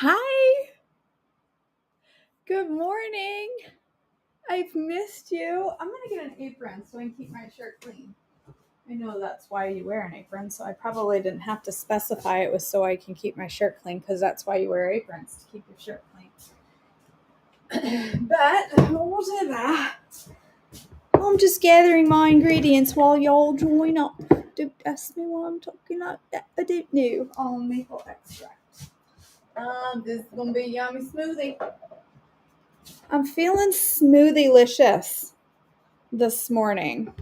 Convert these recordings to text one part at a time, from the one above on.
Hi. Good morning. I've missed you. I'm going to get an apron so I can keep my shirt clean. I know that's why you wear an apron, so I probably didn't have to specify it was so I can keep my shirt clean because that's why you wear aprons, to keep your shirt clean. But whatever. I'm just gathering my ingredients while y'all join up. Don't ask me why I'm talking like that. I don't know. Almond maple extract. This is going to be a yummy smoothie. I'm feeling smoothie-licious this morning.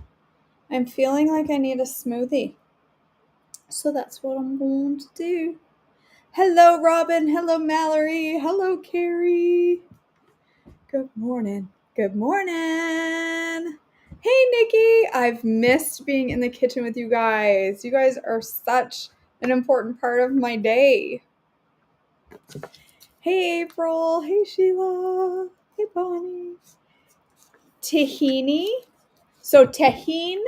I'm feeling like I need a smoothie. So that's what I'm going to do. Hello, Robin. Hello, Mallory. Hello, Carrie. Good morning. Good morning. Hey, Nikki. I've missed being in the kitchen with you guys. You guys are such an important part of my day. Hey, April. Hey, Sheila. Hey, Bonnie. Tahini. So tahine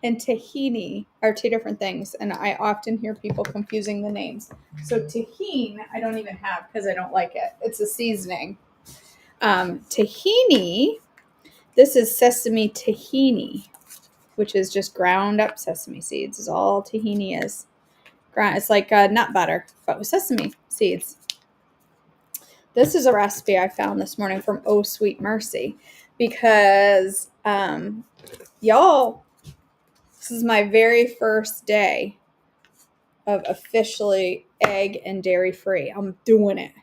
and tahini are two different things, and I often hear people confusing the names. So tahine, I don't even have because I don't like it. It's a seasoning. Tahini, this is sesame tahini, which is just ground up sesame seeds. Is all tahini is. It's like nut butter, but with sesame seeds. This is a recipe I found this morning from Oh Sweet Mercy because y'all, this is my very first day of officially egg and dairy free. I'm doing it.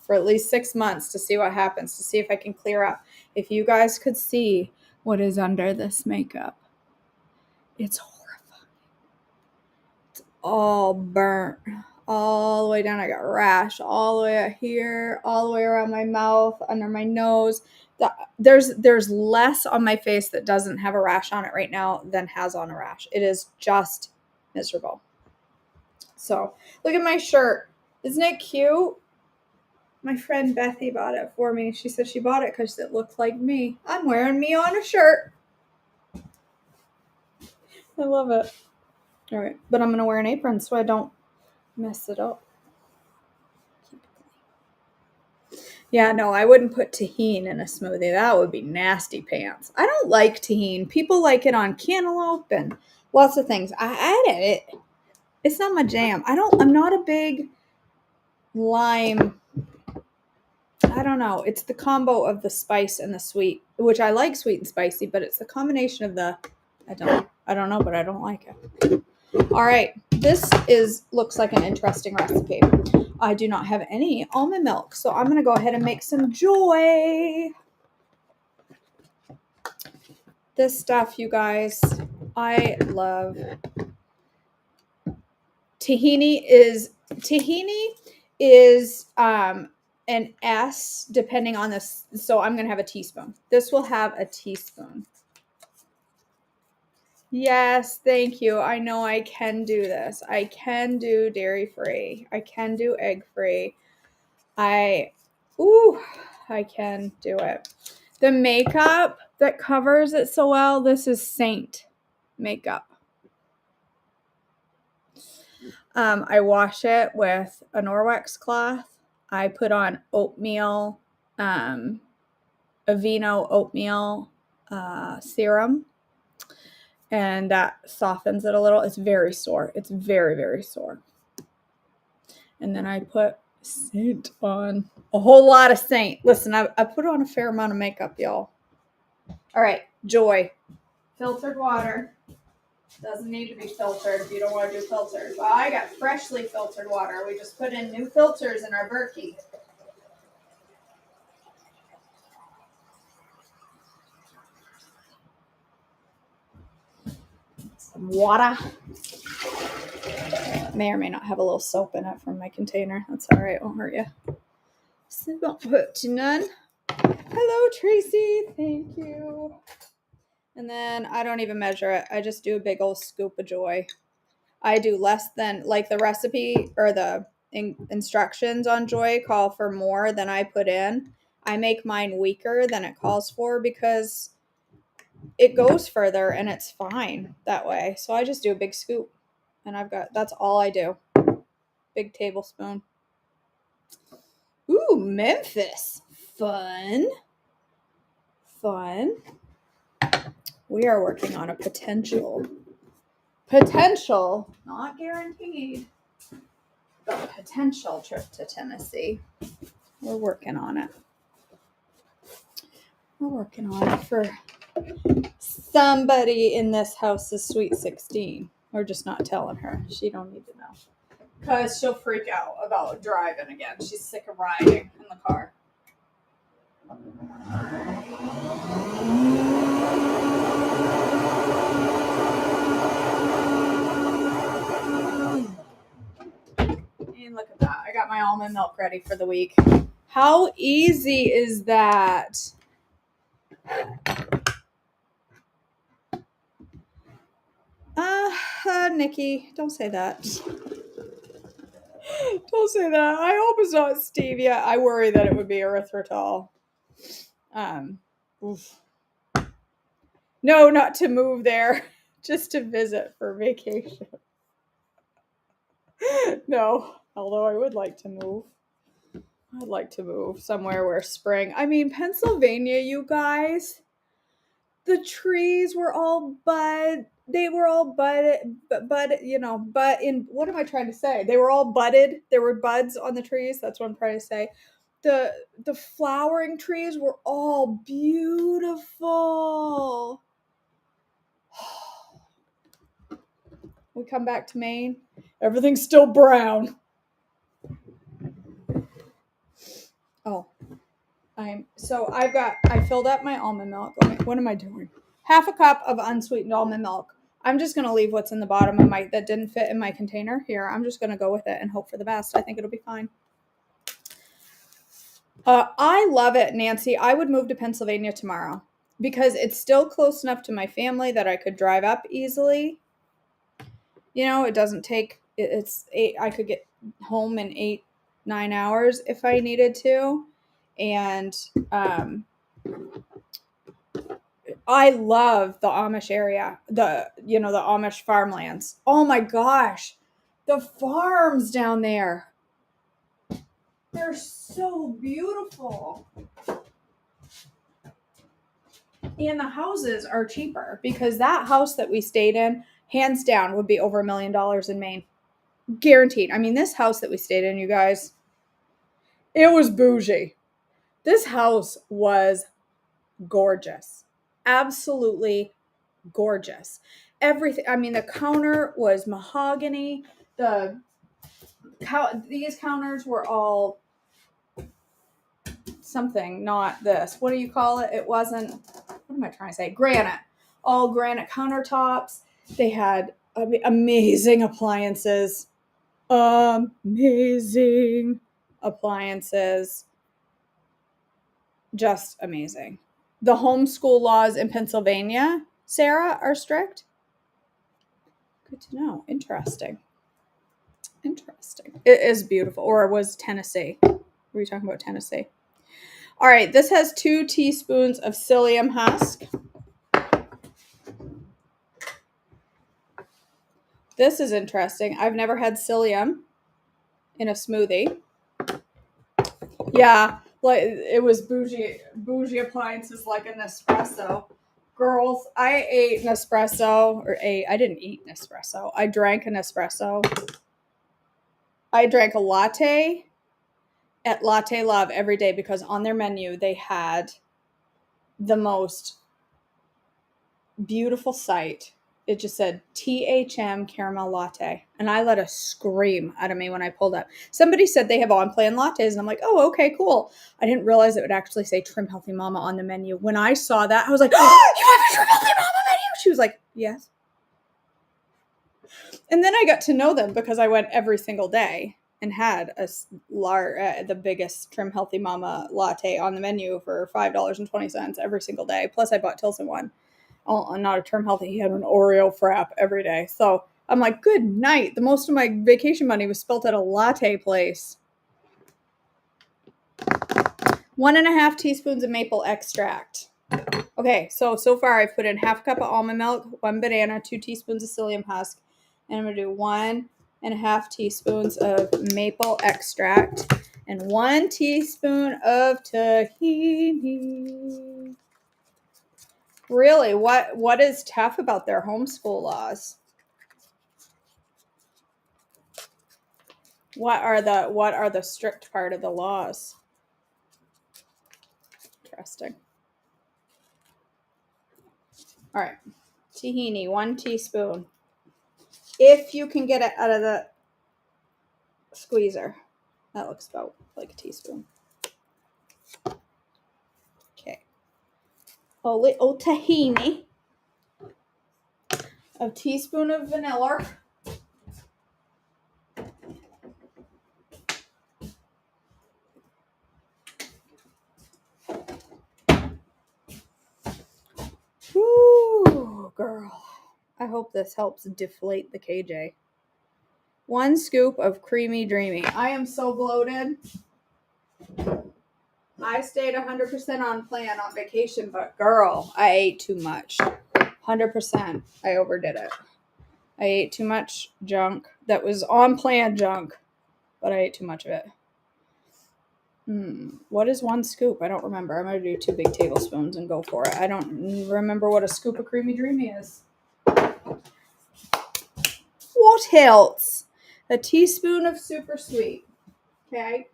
For at least 6 months to see what happens, to see if I can clear up. If you guys could see what is under this makeup, it's horrifying. It's all burnt all the way down. I got rash all the way out here, all the way around my mouth, under my nose. There's less on my face that doesn't have a rash on it right now than has on a rash. It is just miserable. So look at my shirt. Isn't it cute? My friend Bethy bought it for me. She said she bought it because it looked like me. I'm wearing me on a shirt. I love it. All right, but I'm going to wear an apron so I don't mess it up. Yeah, no, I wouldn't put tahini in a smoothie. That would be nasty pants. I don't like tahini. People like it on cantaloupe and lots of things. I add it. It's not my jam. I'm not a big lime. I don't know. It's the combo of the spice and the sweet, which I like sweet and spicy, but it's the combination of the, I don't know, but I don't like it. All right. This looks like an interesting recipe. I do not have any almond milk, so I'm going to go ahead and make some Joy. This stuff, you guys, I love. Tahini is an S depending on this. So I'm going to have a teaspoon. This will have a teaspoon. Yes, thank you. I know I can do this. I can do dairy free. I can do egg free. I can do it. The makeup that covers it so well, this is Saint makeup. I wash it with a Norwex cloth. I put on oatmeal, Aveeno oatmeal serum, and that softens it a little. It's very sore. It's very, very sore. And then I put Saint on, a whole lot of Saint. Listen, I put on a fair amount of makeup, y'all. All right, Joy. Filtered water. Doesn't need to be filtered if you don't want to do filtered. Well, I got freshly filtered water. We just put in new filters in our Berkey. Some water. May or may not have a little soap in it from my container. That's all right. It won't hurt you. So it won't hurt you none. Hello, Tracy. Thank you. And then I don't even measure it. I just do a big old scoop of Joy. I do less than, like, the recipe or the instructions on Joy call for more than I put in. I make mine weaker than it calls for because it goes further and it's fine that way. So I just do a big scoop and that's all I do. Big tablespoon. Ooh, Memphis. Fun. We are working on a potential, not guaranteed, but potential trip to Tennessee. We're working on it. For somebody in this house's sweet 16. We're just not telling her. She don't need to know. Because she'll freak out about driving again. She's sick of riding in the car. And look at that. I got my almond milk ready for the week. How easy is that? Nikki, don't say that. Don't say that. I hope it's not stevia. I worry that it would be erythritol. Oof. No, not to move there. Just to visit for vacation. No, although I would like to move. I'd like to move somewhere where spring. I mean, Pennsylvania, you guys. The trees were all bud. They were all budded, but in, what am I trying to say? They were all budded. There were buds on the trees. That's what I'm trying to say. The flowering trees were all beautiful. We come back to Maine. Everything's still brown. Oh, I filled up my almond milk. What am I doing? Half a cup of unsweetened almond milk. I'm just going to leave what's in the bottom of that didn't fit in my container here. I'm just going to go with it and hope for the best. I think it'll be fine. I love it, Nancy. I would move to Pennsylvania tomorrow because it's still close enough to my family that I could drive up easily. It doesn't take, I could get home in 8-9 hours if I needed to. And, I love the Amish area, the Amish farmlands. Oh my gosh, the farms down there. They're so beautiful. And the houses are cheaper because that house that we stayed in, hands down, would be over $1 million in Maine. Guaranteed. I mean, this house that we stayed in, you guys, it was bougie. This house was gorgeous. Absolutely gorgeous. Everything. I mean, the counter was mahogany. These counters were all something, not this. What do you call it? It wasn't, what am I trying to say? Granite. All granite countertops. They had amazing appliances. Just amazing. The homeschool laws in Pennsylvania, Sarah, are strict. Good to know. Interesting. It is beautiful. Or was Tennessee? Were you talking about Tennessee? All right. This has 2 teaspoons of psyllium husk. This is interesting. I've never had psyllium in a smoothie. Yeah, like it was bougie appliances like an espresso. Girls, I ate an espresso, I didn't eat an espresso. I drank an espresso. I drank a latte at Latte Love every day because on their menu they had the most beautiful sight. It just said THM caramel latte. And I let a scream out of me when I pulled up. Somebody said they have on-plan lattes. And I'm like, oh, okay, cool. I didn't realize it would actually say Trim Healthy Mama on the menu. When I saw that, I was like, oh, you have a Trim Healthy Mama menu? She was like, yes. And then I got to know them because I went every single day and had the biggest Trim Healthy Mama latte on the menu for $5.20 every single day. Plus I bought Tilson one. Oh, not a Trim Healthy. He had an Oreo frap every day. So I'm like, good night. The most of my vacation money was spent at a latte place. 1.5 teaspoons of maple extract. Okay, so far I've put in half a cup of almond milk, 1 banana, 2 teaspoons of psyllium husk, and I'm going to do 1.5 teaspoons of maple extract. and 1 teaspoon of tahini. Really, what is tough about their homeschool laws? What are the strict part of the laws? Interesting. All right, tahini, 1 teaspoon. If you can get it out of the squeezer, that looks about like a teaspoon. Okay, a little tahini, a teaspoon of vanilla. Woo, girl. I hope this helps deflate the KJ. 1 scoop of creamy dreamy. I am so bloated. I stayed 100% on plan on vacation, but girl, I ate too much. 100%. I overdid it. I ate too much junk that was on plan junk, but I ate too much of it. What is 1 scoop? I don't remember. I'm going to do 2 big tablespoons and go for it. I don't remember what a scoop of creamy dreamy is. What else? A teaspoon of super sweet. Okay?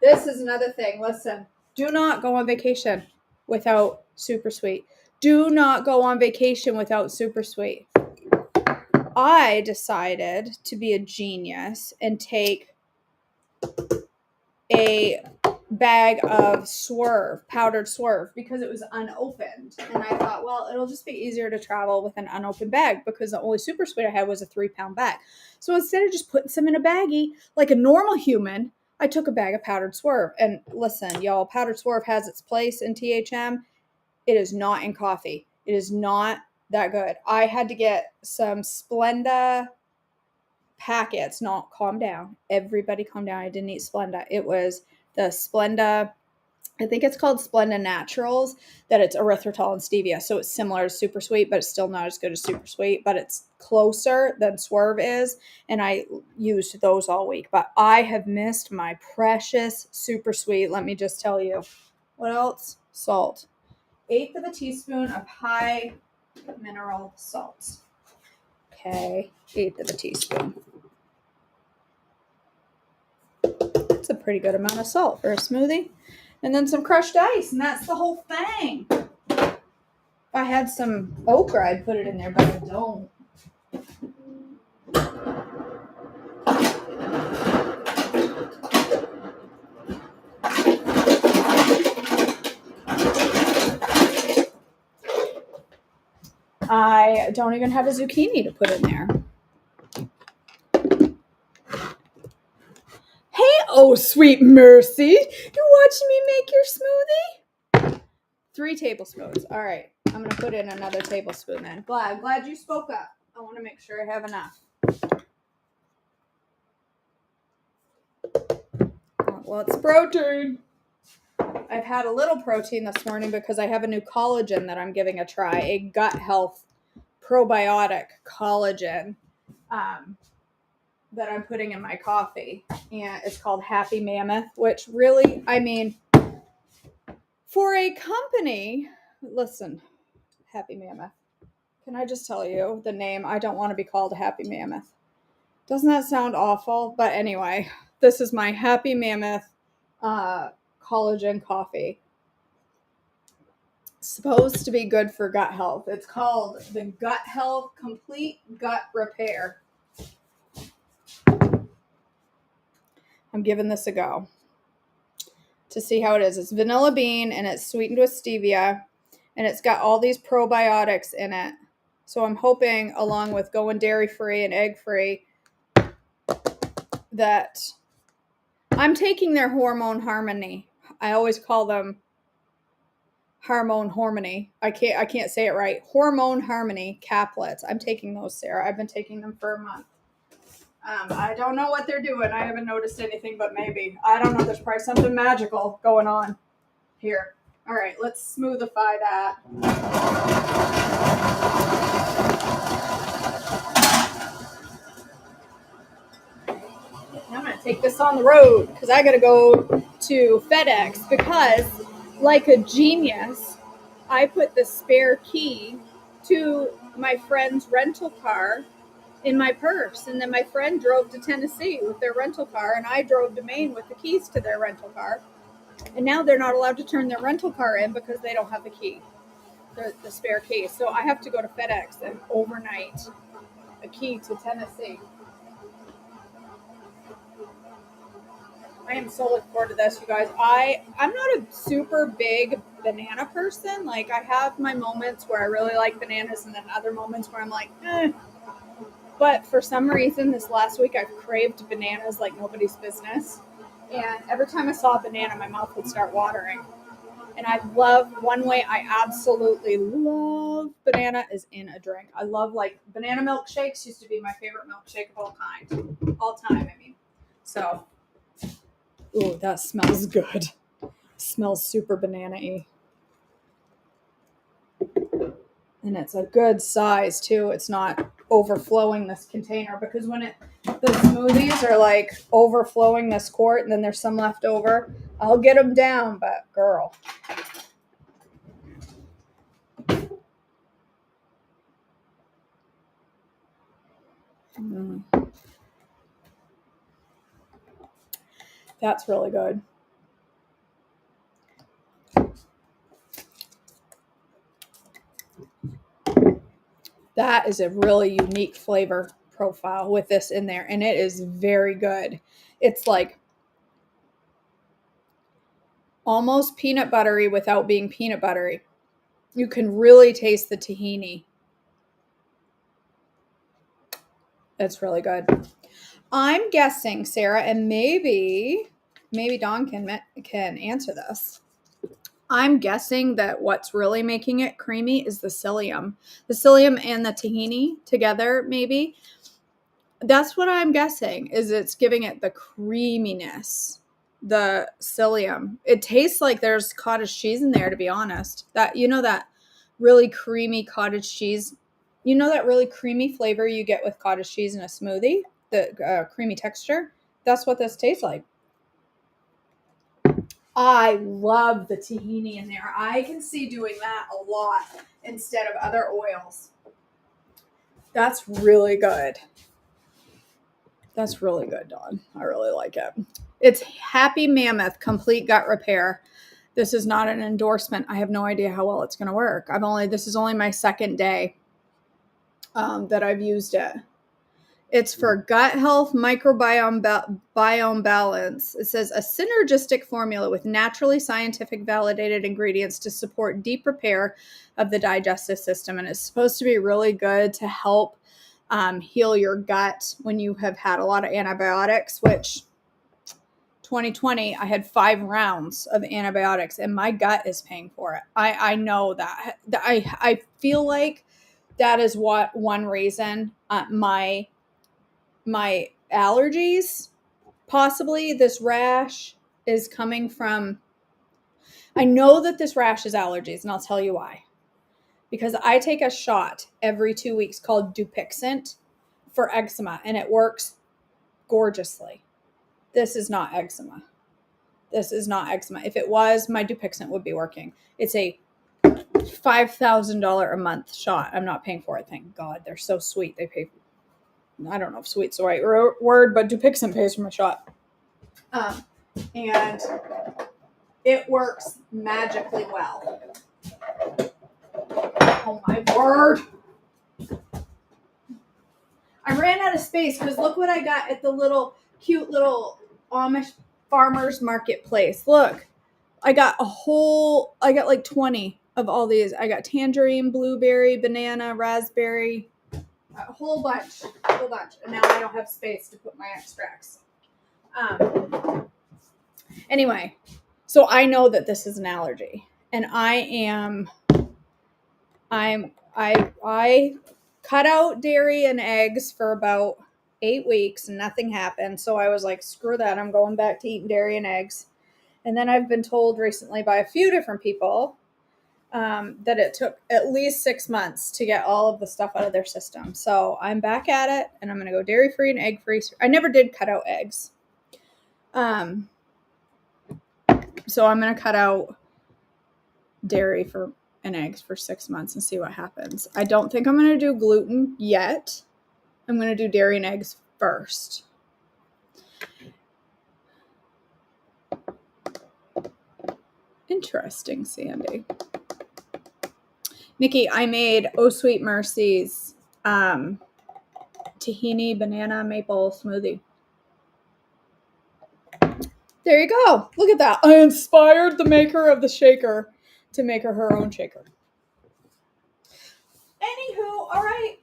This is another thing. Listen, do not go on vacation without super sweet. Do not go on vacation without super sweet. I decided to be a genius and take a bag of Swerve, powdered Swerve, because it was unopened. And I thought, well, it'll just be easier to travel with an unopened bag because the only super sweet I had was a 3-pound bag. So instead of just putting some in a baggie like a normal human, I took a bag of powdered Swerve. And listen, y'all, powdered Swerve has its place in THM. It is not in coffee. It is not that good. I had to get some Splenda packets. No, calm down. Everybody calm down. I didn't eat Splenda. It was the Splenda, I think it's called Splenda Naturals, that it's erythritol and stevia. So it's similar to super sweet, but it's still not as good as super sweet, but it's closer than Swerve is. And I used those all week, but I have missed my precious super sweet. Let me just tell you. What else? Salt. 1/8 of a teaspoon of high mineral salt. Okay. 1/8 of a teaspoon. That's a pretty good amount of salt for a smoothie. And then some crushed ice, and that's the whole thing. If I had some okra, I'd put it in there, but I don't. I don't even have a zucchini to put in there. Hey, oh sweet mercy. You watching me make your smoothie? 3 tablespoons. All right. I'm going to put in another tablespoon then. Glad you spoke up. I want to make sure I have enough. Well, it's protein. I've had a little protein this morning because I have a new collagen that I'm giving a try. A gut health probiotic collagen that I'm putting in my coffee. And it's called Happy Mammoth, which really, I mean, for a company, listen, Happy Mammoth. Can I just tell you the name? I don't want to be called a Happy Mammoth. Doesn't that sound awful? But anyway, this is my Happy Mammoth collagen coffee. It's supposed to be good for gut health. It's called the Gut Health Complete Gut Repair. I'm giving this a go to see how it is. It's vanilla bean and it's sweetened with stevia and it's got all these probiotics in it. So I'm hoping, along with going dairy-free and egg-free, that I'm taking their hormone harmony. I always call them hormone harmony. I can't say it right. Hormone harmony caplets. I'm taking those, Sarah. I've been taking them for a month. I don't know what they're doing. I haven't noticed anything, but maybe. I don't know. There's probably something magical going on here. All right, let's smoothify that. I'm going to take this on the road because I got to go to FedEx because, like a genius, I put the spare key to my friend's rental car in my purse. And then my friend drove to Tennessee with their rental car, and I drove to Maine with the keys to their rental car. And now they're not allowed to turn their rental car in because they don't have the key, the spare key. So I have to go to FedEx and overnight a key to Tennessee. I am so looking forward to this, you guys. I'm not a super big banana person. Like, I have my moments where I really like bananas, and then other moments where I'm like, eh. But for some reason, this last week, I've craved bananas like nobody's business. And every time I saw a banana, my mouth would start watering. And I love, one way I absolutely love banana is in a drink. I love, like, banana milkshakes used to be my favorite milkshake of all time, I mean. So, ooh, that smells good. Smells super banana-y. And it's a good size too. It's not overflowing this container, because when the smoothies are like overflowing this quart and then there's some left over, I'll get them down, but girl. That's really good. That is a really unique flavor profile with this in there, and it is very good. It's like almost peanut buttery without being peanut buttery. You can really taste the tahini. It's really good. I'm guessing, Sarah, and maybe Dawn can answer this. I'm guessing that what's really making it creamy is the psyllium. The psyllium and the tahini together, maybe. That's what I'm guessing, is it's giving it the creaminess. The psyllium. It tastes like there's cottage cheese in there, to be honest. That, you know, that really creamy cottage cheese. You know that really creamy flavor you get with cottage cheese in a smoothie? The creamy texture? That's what this tastes like. I love the tahini in there. I can see doing that a lot instead of other oils. That's really good. That's really good, Dawn. I really like it. It's Happy Mammoth Complete Gut Repair. This is not an endorsement. I have no idea how well it's going to work. This is only my second day that I've used it. It's for gut health, microbiome balance. It says a synergistic formula with naturally scientific validated ingredients to support deep repair of the digestive system. And it's supposed to be really good to help heal your gut when you have had a lot of antibiotics, which 2020, I had 5 rounds of antibiotics and my gut is paying for it. I know that. I feel like that is one reason my allergies, possibly this rash is coming from. I know that this rash is allergies, and I'll tell you why. Because I take a shot every 2 weeks called Dupixent for eczema, and it works gorgeously. This is not eczema. This is not eczema. If it was, my Dupixent would be working. It's a $5,000 a month shot. I'm not paying for it. Thank God. They're so sweet. They pay. I don't know if sweet's the right word, but Dupixent pays for my shot. And it works magically well. Oh my word. I ran out of space because look what I got at the cute little Amish farmers marketplace. Look, I got like 20 of all these. I got tangerine, blueberry, banana, raspberry, a whole bunch. And now I don't have space to put my extracts. Anyway, so I know that this is an allergy, and I cut out dairy and eggs for about 8 weeks and nothing happened. So I was like, screw that. I'm going back to eating dairy and eggs. And then I've been told recently by a few different people that it took at least 6 months to get all of the stuff out of their system. So I'm back at it, and I'm going to go dairy-free and egg-free. I never did cut out eggs. So I'm going to cut out dairy and eggs for 6 months and see what happens. I don't think I'm going to do gluten yet. I'm going to do dairy and eggs first. Interesting, Sandy. Nikki, I made Oh Sweet Mercy's tahini banana maple smoothie. There you go. Look at that. I inspired the maker of the shaker to make her own shaker. Anywho, all right.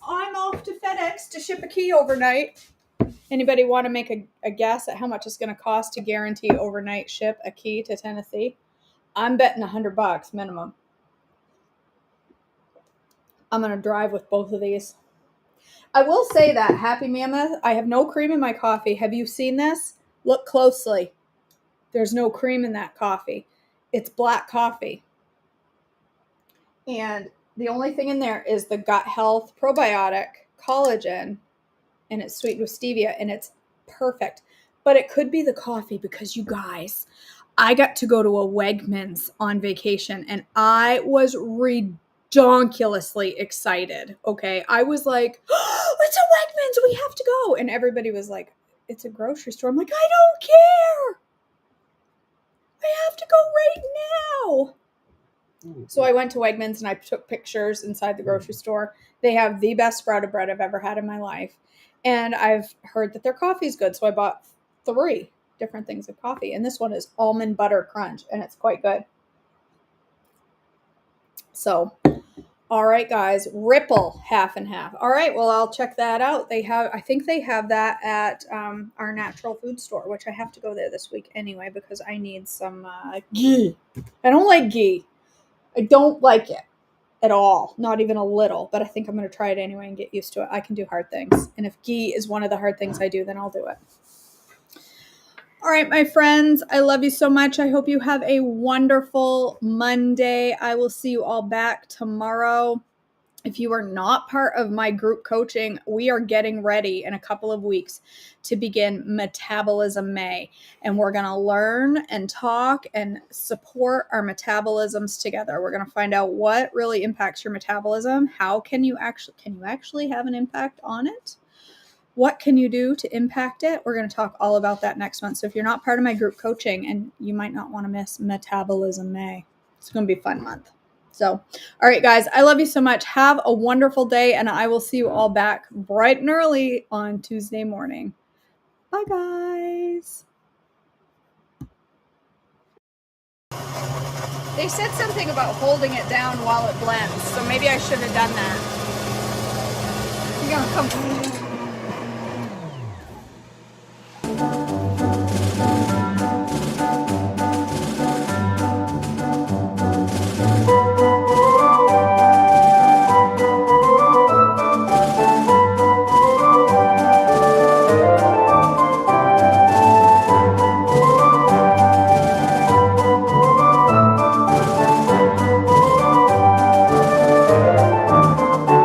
I'm off to FedEx to ship a key overnight. Anybody want to make a guess at how much it's going to cost to guarantee overnight ship a key to Tennessee? I'm betting $100 minimum. I'm going to drive with both of these. I will say that, Happy Mammoth, I have no cream in my coffee. Have you seen this? Look closely. There's no cream in that coffee. It's black coffee. And the only thing in there is the gut health probiotic collagen, and it's sweetened with stevia, and it's perfect. But it could be the coffee because, you guys, I got to go to a Wegmans on vacation, and I was ridiculously excited. Okay. I was like, oh, it's a Wegmans. We have to go. And everybody was like, it's a grocery store. I'm like, I don't care. I have to go right now. So I went to Wegmans and I took pictures inside the grocery store. They have the best sprouted bread I've ever had in my life. And I've heard that their coffee is good. So I bought 3 different things of coffee. And this one is almond butter crunch. And it's quite good. So, all right, guys. Ripple half and half. All right. Well, I'll check that out. I think they have that at our natural food store, which I have to go there this week anyway, because I need some ghee. I don't like ghee. I don't like it at all, not even a little, but I think I'm going to try it anyway and get used to it. I can do hard things. And if ghee is one of the hard things I do, then I'll do it. All right, my friends, I love you so much. I hope you have a wonderful Monday. I will see you all back tomorrow. If you are not part of my group coaching, we are getting ready in a couple of weeks to begin Metabolism May. And we're going to learn and talk and support our metabolisms together. We're going to find out what really impacts your metabolism. How can you actually have an impact on it? What can you do to impact it? We're going to talk all about that next month. So if you're not part of my group coaching, and you might not want to miss Metabolism May, it's going to be a fun month. So, all right, guys, I love you so much. Have a wonderful day, and I will see you all back bright and early on Tuesday morning. Bye, guys. They said something about holding it down while it blends, so maybe I should have done that. You're going to come...